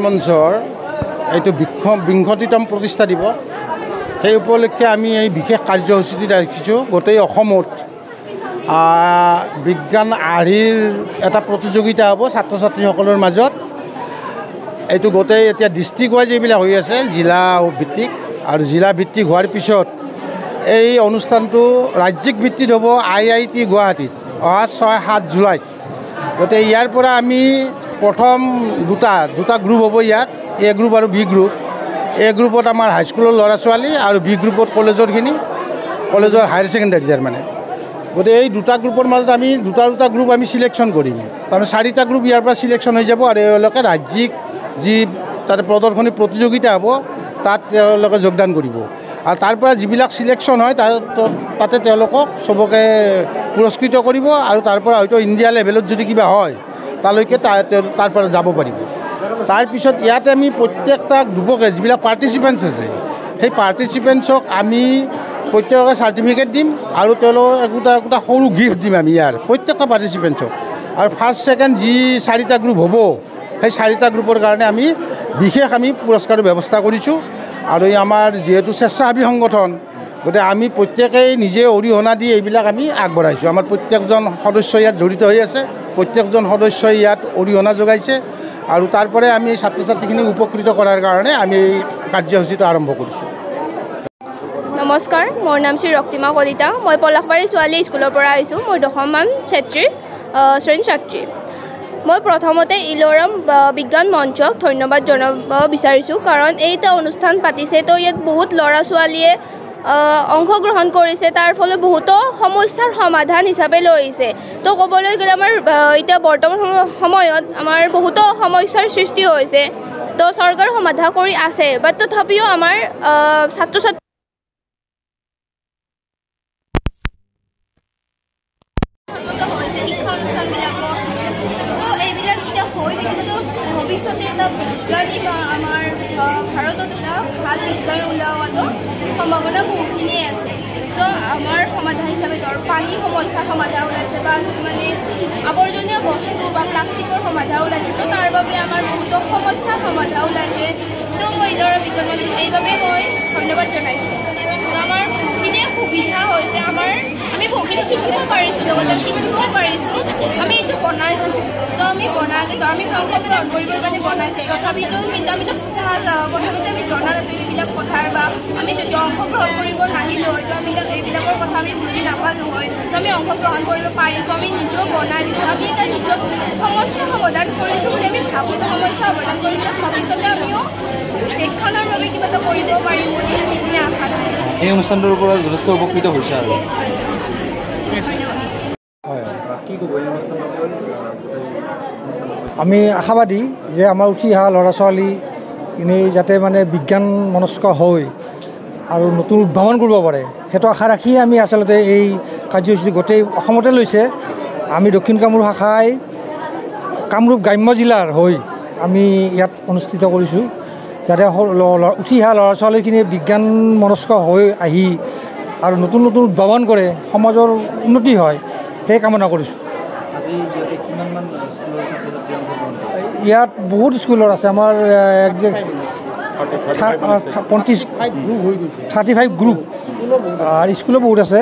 মঞ্চৰ এইটো বিংশতিতম প্ৰতিষ্ঠা দিৱস সেই উপলক্ষে আমি এই বিশেষ কাৰ্যসূচী ৰাখিছোঁ। গোটেই অসমত বিজ্ঞান আৰ্হিৰ এটা প্ৰতিযোগিতা হ'ব ছাত্ৰ ছাত্ৰীসকলৰ মাজত। এইটো গোটেই এতিয়া ডিষ্ট্ৰিক্ট ৱাইজ এইবিলাক হৈ আছে, জিলা ভিত্তিক, আৰু জিলা ভিত্তিক হোৱাৰ পিছত এই অনুষ্ঠানটো ৰাজ্যিক ভিত্তিত হ'ব IIT গুৱাহাটীত অহা 6-7 জুলাইত। গতিকে ইয়াৰ পৰা আমি প্ৰথম দুটা গ্ৰুপ হ'ব ইয়াত, A গ্ৰুপ আৰু B গ্ৰুপ। A গ্ৰুপত আমাৰ হাইস্কুলৰ ল'ৰা ছোৱালী আৰু B গ্ৰুপত কলেজৰ হায়াৰ ছেকেণ্ডাৰী তাৰ মানে। গতিকে এই দুটা গ্ৰুপৰ মাজত আমি দুটা গ্ৰুপ আমি চিলেকশ্যন কৰিম। তাৰমানে 4টা গ্ৰুপ ইয়াৰ পৰা চিলেকশ্যন হৈ যাব আৰু এওঁলোকে ৰাজ্যিক যি তাতে প্ৰদৰ্শনী প্ৰতিযোগিতা হ'ব তাত তেওঁলোকে যোগদান কৰিব। আৰু তাৰ পৰা যিবিলাক চিলেকশ্যন হয় তাতে তেওঁলোকক চবকে পুৰস্কৃত কৰিব আৰু তাৰ পৰা হয়তো ইণ্ডিয়া লেভেলত যদি কিবা হয় তালৈকে তাৰ পৰা যাব পাৰিব। তাৰপিছত ইয়াতে আমি প্ৰত্যেকটা গ্ৰুপকে যিবিলাক পাৰ্টিচিপেণ্টছ আছে সেই পাৰ্টিচিপেণ্টছক আমি প্ৰত্যেককে চাৰ্টিফিকেট দিম আৰু তেওঁলোকক একোটা সৰু গিফ্ট দিম আমি ইয়াৰ প্ৰত্যেকটা পাৰ্টিচিপেণ্টছক। আৰু ফাৰ্ষ্ট ছেকেণ্ড যি 4টা গ্ৰুপ হ'ব সেই 4টা গ্ৰুপৰ কাৰণে আমি বিশেষ পুৰস্কাৰৰ ব্যৱস্থা কৰিছোঁ। আৰু এই আমাৰ যিহেতু স্বেচ্ছাসেৱী সংগঠন, গতিকে আমি প্ৰত্যেকেই নিজে অৰিহণা দি এইবিলাক আমি আগবঢ়াইছোঁ। আমাৰ প্ৰত্যেকজন সদস্য ইয়াত জড়িত হৈ আছে, প্ৰত্যেকজন সদস্যই ইয়াত অৰিহণা যোগাইছে আৰু তাৰ পৰাই আমি ছাত্ৰ ছাত্ৰীখিনিক উপকৃত কৰাৰ কাৰণে আমি এই কাৰ্যসূচীটো আৰম্ভ কৰিছোঁ। নমস্কাৰ, মোৰ নাম শ্ৰী ৰক্তিমা কলিতা। মই পলাশবাৰী ছোৱালী স্কুলৰ পৰা আহিছোঁ। মই 10মান শ্ৰেণীৰ ছাত্ৰী। মই প্ৰথমতে ইলোৰাম বিজ্ঞান মঞ্চক ধন্যবাদ জনাব বিচাৰিছোঁ, কাৰণ এইটা অনুষ্ঠান পাতিছে। তো ইয়াত বহুত ল'ৰা ছোৱালীয়ে অংশগ্ৰহণ কৰিছে, তাৰ ফলত বহুতো সমস্যাৰ সমাধান হিচাপে লৈ আহিছে। তো ক'বলৈ গ'লে আমাৰ এতিয়া বৰ্তমান সময়ত আমাৰ বহুতো সমস্যাৰ সৃষ্টি হৈছে। তো চৰকাৰ সমাধান কৰি আছে, বাট তথাপিও আমাৰ ছাত্ৰ ছাত্ৰী শিক্ষা অনুষ্ঠানবিলাকক তো এইবিলাক যেতিয়া হৈ থাকিবতো ভৱিষ্যতে এটা বিজ্ঞানী বা আমাৰ ভাৰতত এটা ভাল বিজ্ঞান ওলোৱাটো সম্ভাৱনা বহুখিনিয়ে আছে। তো আমাৰ সমাধান হিচাপে ধৰ পানীৰ সমস্যাৰ সমাধান ওলাইছে বা কিছুমানে আৱৰ্জনীয় বস্তু বা প্লাষ্টিকৰ সমাধান ওলাইছে। তো তাৰ বাবে আমাৰ বহুতো সমস্যাৰ সমাধান ওলাইছে। তো মই ইলোৰা বিজ্ঞান মঞ্চক এইবাবে মই ধন্যবাদ জনাইছোঁ। আমাৰ বহুখিনিয়ে সুবিধা হৈছে, আমি বহুখিনি শিকিব পাৰিছোঁ, লগতে শিকিব পাৰিছোঁ। আমি এইটো বনাইছোঁ, তো আমি বনালে তো আমি অংশগ্ৰহণ কৰিবৰ কাৰণে বনাইছোঁ। তথাপিতো কিন্তু আমিতো প্ৰথমতে আমি জনা নাছিলোঁ এইবিলাক কথাৰ, বা আমি যদি অংশগ্ৰহণ কৰিব নাহিলোঁ হয় তো এইবিলাকৰ কথা আমি বুজি নাপালোঁ হয়। তো আমি অংশগ্ৰহণ কৰিব পাৰিছোঁ, আমি নিজেও বনাইছোঁ, আমি এটা নিজৰ সমস্যা সমাধান কৰিছোঁ বুলি আমি ভাবোঁ। তো সমস্যা সমাধান কৰিলে ভৱিষ্যতে আমিও দেশখনৰ বাবে কিবা এটা কৰিব পাৰিম বুলি সেইখিনি আশা থাকে। এই অনুষ্ঠানটোৰ পৰা যথেষ্ট উপকৃত হৈছে আৰু আমি আশাবাদী যে আমাৰ উঠি অহা ল'ৰা ছোৱালীখিনি যাতে মানে বিজ্ঞান মনস্ক হৈ আৰু নতুন উদ্ভাৱন কৰিব পাৰে, সেইটো আশা ৰাখিয়ে আমি আচলতে এই কাৰ্যসূচী গোটেই অসমতে লৈছে। আমি দক্ষিণ কামৰূপ শাখাই কামৰূপ গ্ৰাম্য জিলাৰ হৈ আমি ইয়াত অনুষ্ঠিত কৰিছোঁ, যাতে উঠি অহা ল'ৰা ছোৱালীখিনিয়ে বিজ্ঞান মনস্ক হৈ আহি আৰু নতুন উদ্ভাৱন কৰে, সমাজৰ উন্নতি হয়, সেই কামনা কৰিছোঁ। ইয়াত বহুত স্কুলৰ আছে, আমাৰ 35 গ্ৰুপ আৰু স্কুলো বহুত আছে।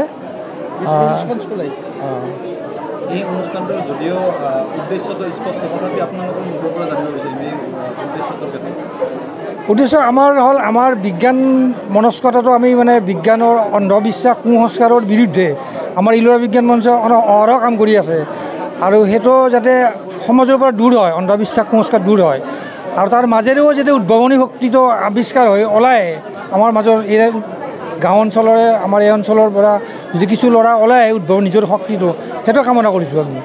এই অনুষ্ঠানটোৰ যদিও উদ্দেশ্যটো স্পষ্ট, তথাপি আপোনালোকৰ মুখৰ পৰা জানিব বিচাৰিম এই উদ্দেশ্যটোৰ ক্ষেত্ৰত। উদ্দেশ্য আমাৰ হ'ল আমাৰ বিজ্ঞান মনস্কতাটো আমি মানে বিজ্ঞানৰ অন্ধবিশ্বাস কুসংস্কাৰৰ বিৰুদ্ধে আমাৰ ইলোৰা বিজ্ঞান মঞ্চ অহৰহ কাম কৰি আছে, আৰু সেইটো যাতে সমাজৰ পৰা দূৰ হয়, অন্ধবিশ্বাস কুসংস্কাৰ দূৰ হয়, আৰু তাৰ মাজেৰেও যাতে উদ্ভাৱনী শক্তিটো আৱিষ্কাৰ হৈ ওলায় আমাৰ মাজৰ এই গাঁও অঞ্চলৰে আমাৰ এই অঞ্চলৰ পৰা যদি কিছু ল'ৰা ওলায় উদ্ভাৱন নিজৰ শক্তিটো, সেইটো কামনা কৰিছোঁ আমি।